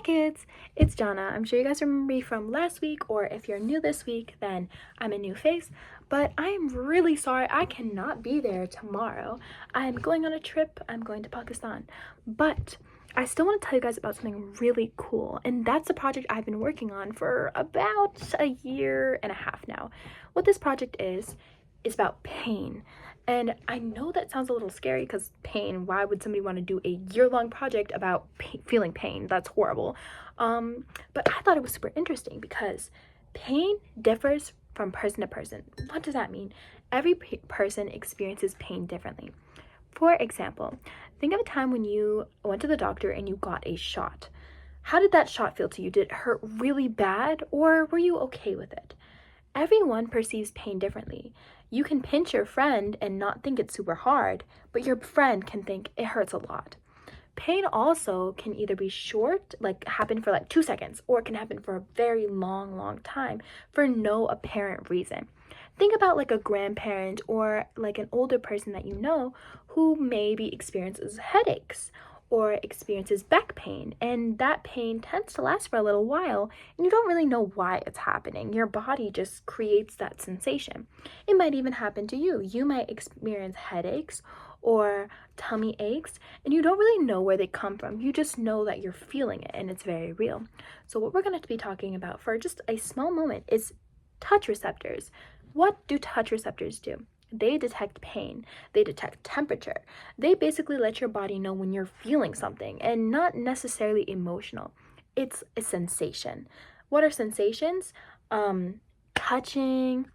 kids, it's Jana. I'm sure you guys remember me from last week, or if you're new this week, then I'm a new face. But I'm really sorry I cannot be there tomorrow. I'm going on a trip. I'm going to Pakistan. But I still want to tell you guys about something really cool, and that's a project I've been working on for about a year and a half now. What this project is about pain. And I know that sounds a little scary because pain, why would somebody want to do a year-long project about feeling pain? That's horrible. But I thought it was super interesting because pain differs from person to person. What does that mean? Every person experiences pain differently. For example, think of a time when you went to the doctor and you got a shot. How did that shot feel to you? Did it hurt really bad, or were you okay with it? Everyone perceives pain differently. You can pinch your friend and not think it's super hard, but your friend can think it hurts a lot. Pain also can either be short, like happen for like 2 seconds, or it can happen for a very long time for no apparent reason. Think about like a grandparent or like an older person that you know who maybe experiences headaches or experiences back pain, and that pain tends to last for a little while and you don't really know why it's happening. Your body just creates that sensation. It might even happen to you. You might experience headaches or tummy aches and you don't really know where they come from. You just know that you're feeling it and it's very real. So what we're going to be talking about for just a small moment is touch receptors. What do touch receptors do? They detect pain, they detect temperature. They basically let your body know when you're feeling something, and not necessarily emotional. It's a sensation. What are sensations? Touching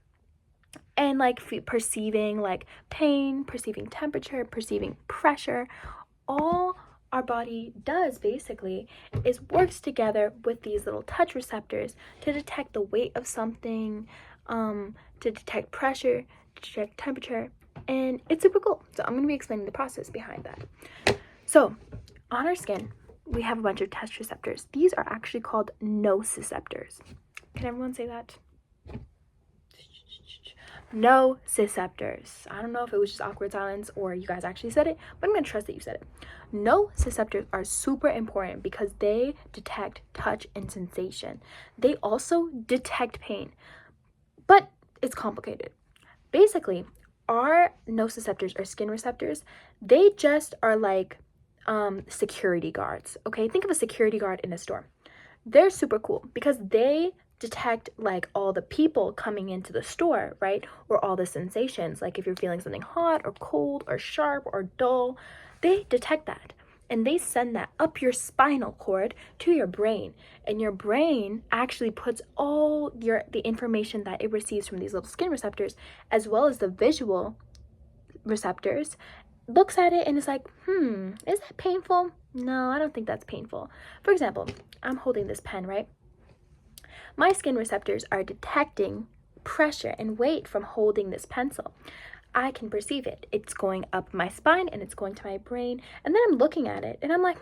and like perceiving like pain, perceiving temperature, perceiving pressure. All our body does basically is works together with these little touch receptors to detect the weight of something, to detect pressure, to detect temperature, and it's super cool. So I'm going to be explaining the process behind that. So on our skin, we have a bunch of touch receptors. These are actually called nociceptors. Can everyone say that? Nociceptors. I don't know if it was just awkward silence or you guys actually said it, but I'm going to trust that you said it. Nociceptors are super important because they detect touch and sensation. They also detect pain, but it's complicated. Basically, our nociceptors or skin receptors, they just are like security guards. Okay, think of a security guard in a store. They're super cool because they detect like all the people coming into the store, right? Or all the sensations, like if you're feeling something hot or cold or sharp or dull, they detect that. And they send that up your spinal cord to your brain. And your brain actually puts all the information that it receives from these little skin receptors, as well as the visual receptors, looks at it and is like, is that painful? No, I don't think that's painful. For example, I'm holding this pen, right? My skin receptors are detecting pressure and weight from holding this pencil. I can perceive it. It's going up my spine and it's going to my brain. And then I'm looking at it and I'm like,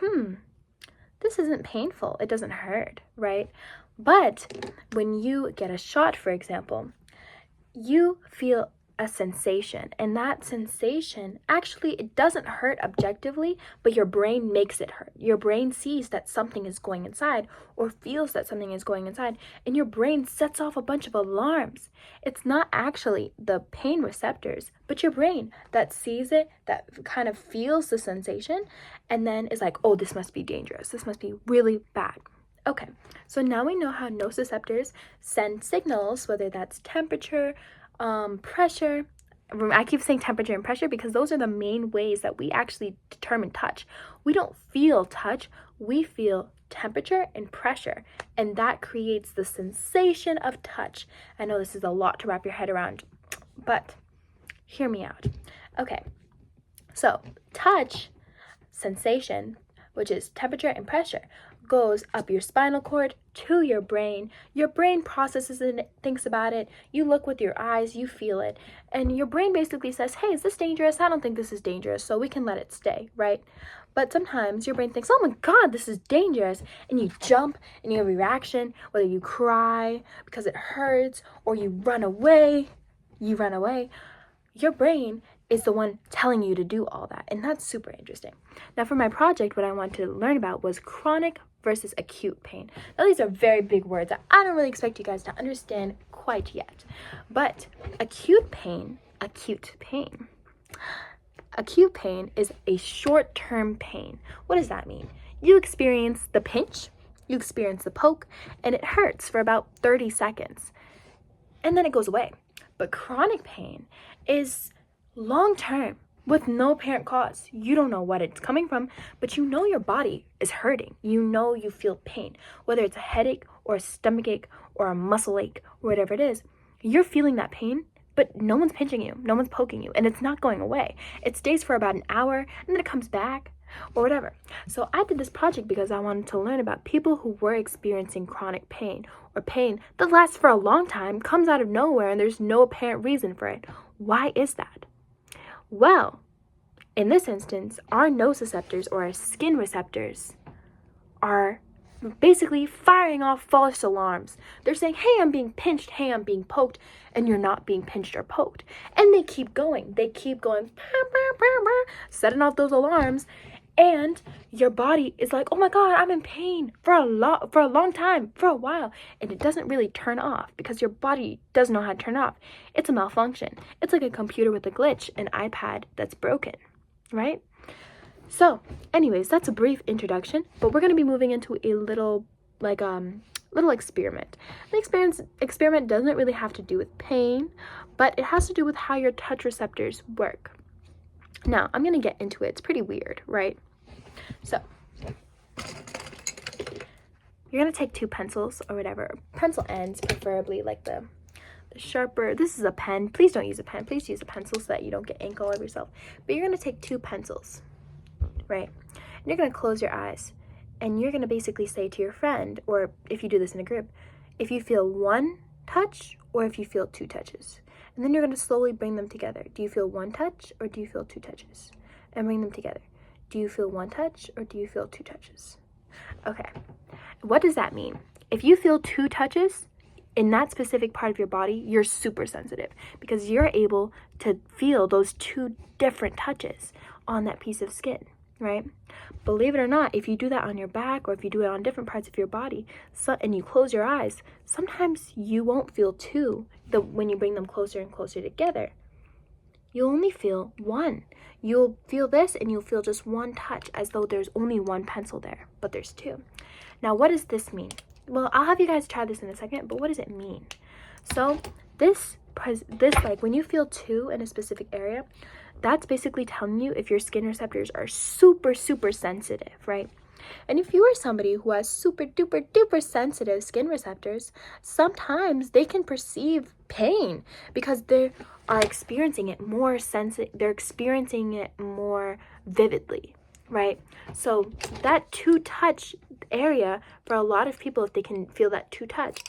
this isn't painful. It doesn't hurt, right? But when you get a shot, for example, you feel a sensation, and that sensation actually, it doesn't hurt objectively, but your brain makes it hurt. Your brain sees that something is going inside or feels that something is going inside, and your brain sets off a bunch of alarms. It's not actually the pain receptors, but your brain that sees it, that kind of feels the sensation, and then is like, oh, this must be dangerous. This must be really bad. Okay, so now we know how nociceptors send signals, whether that's temperature, pressure. I keep saying temperature and pressure because those are the main ways that we actually determine touch. We don't feel touch, we feel temperature and pressure, and that creates the sensation of touch. I know this is a lot to wrap your head around, but hear me out. Okay, so touch, sensation, which is temperature and pressure, goes up your spinal cord to your brain. Your brain processes it, thinks about it. You look with your eyes, you feel it, and your brain basically says, hey, is this dangerous? I don't think this is dangerous, so we can let it stay, right? But sometimes your brain thinks, oh my God, this is dangerous, and you jump and you have a reaction, whether you cry because it hurts or you run away. Your brain is the one telling you to do all that. And that's super interesting. Now for my project, what I wanted to learn about was chronic versus acute pain. Now these are very big words that I don't really expect you guys to understand quite yet. But acute pain is a short-term pain. What does that mean? You experience the pinch, you experience the poke, and it hurts for about 30 seconds. And then it goes away. But chronic pain is long-term with no apparent cause. You don't know what it's coming from, but you know your body is hurting. You know you feel pain, whether it's a headache or a stomach ache or a muscle ache or whatever it is. You're feeling that pain, but no one's pinching you, no one's poking you, and it's not going away. It stays for about an hour, and then it comes back, or whatever. So I did this project because I wanted to learn about people who were experiencing chronic pain, or pain that lasts for a long time, comes out of nowhere, and there's no apparent reason for it. Why is that? Well, in this instance, our nociceptors, or our skin receptors, are basically firing off false alarms. They're saying, hey, I'm being pinched, hey, I'm being poked, and you're not being pinched or poked. And they keep going, setting off those alarms, and your body is like, oh my God, I'm in pain for a long time, for a while, and it doesn't really turn off because your body doesn't know how to turn off. It's a malfunction. It's like a computer with a glitch, an iPad that's broken, right? So, anyways, that's a brief introduction, but we're going to be moving into a little experiment. The experiment doesn't really have to do with pain, but it has to do with how your touch receptors work. Now, I'm going to get into it. It's pretty weird, right? So, you're going to take two pencils or whatever, pencil ends, preferably like the sharper. This is a pen. Please don't use a pen. Please use a pencil so that you don't get ink all over yourself. But you're going to take two pencils, right? And you're going to close your eyes, and you're going to basically say to your friend, or if you do this in a group, if you feel one touch or if you feel two touches. And then you're going to slowly bring them together. Do you feel one touch or do you feel two touches? And bring them together. Do you feel one touch or do you feel two touches? Okay. What does that mean? If you feel two touches in that specific part of your body, you're super sensitive because you're able to feel those two different touches on that piece of skin, right? Believe it or not, if you do that on your back or if you do it on different parts of your body and you close your eyes, sometimes you won't feel two when you bring them closer and closer together. You'll only feel one. You'll feel this and you'll feel just one touch as though there's only one pencil there, but there's two. Now, what does this mean? Well, I'll have you guys try this in a second, but what does it mean? So this like when you feel two in a specific area, that's basically telling you if your skin receptors are super, super sensitive, right? And if you are somebody who has super duper duper sensitive skin receptors, sometimes they can perceive pain because they are experiencing it more they're experiencing it more vividly, right? So that two touch area, for a lot of people, if they can feel that two touch,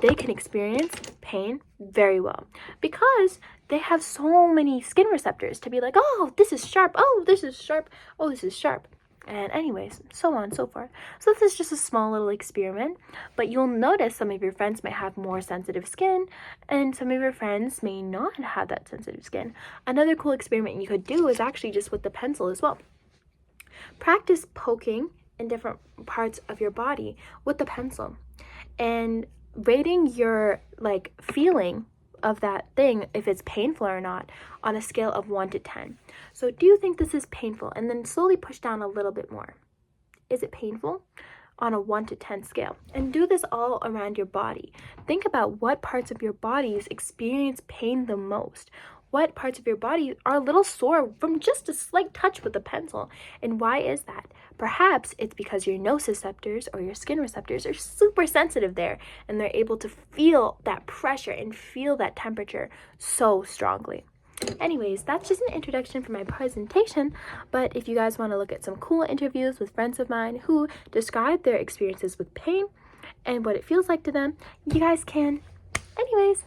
they can experience pain very well because they have so many skin receptors to be like, oh, this is sharp, oh, this is sharp, oh, this is sharp. And anyways, so on and so forth. So this is just a small little experiment, but you'll notice some of your friends might have more sensitive skin and some of your friends may not have that sensitive skin. Another cool experiment you could do is actually just with the pencil as well. Practice poking in different parts of your body with the pencil and rating your feeling of that thing, if it's painful or not, on a scale of 1 to 10. So do you think this is painful? And then slowly push down a little bit more. Is it painful? On a 1 to 10 scale. And do this all around your body. Think about what parts of your bodies experience pain the most. What parts of your body are a little sore from just a slight touch with a pencil? And why is that? Perhaps it's because your nociceptors or your skin receptors are super sensitive there and they're able to feel that pressure and feel that temperature so strongly. Anyways, that's just an introduction for my presentation, but if you guys want to look at some cool interviews with friends of mine who describe their experiences with pain and what it feels like to them, you guys can. Anyways,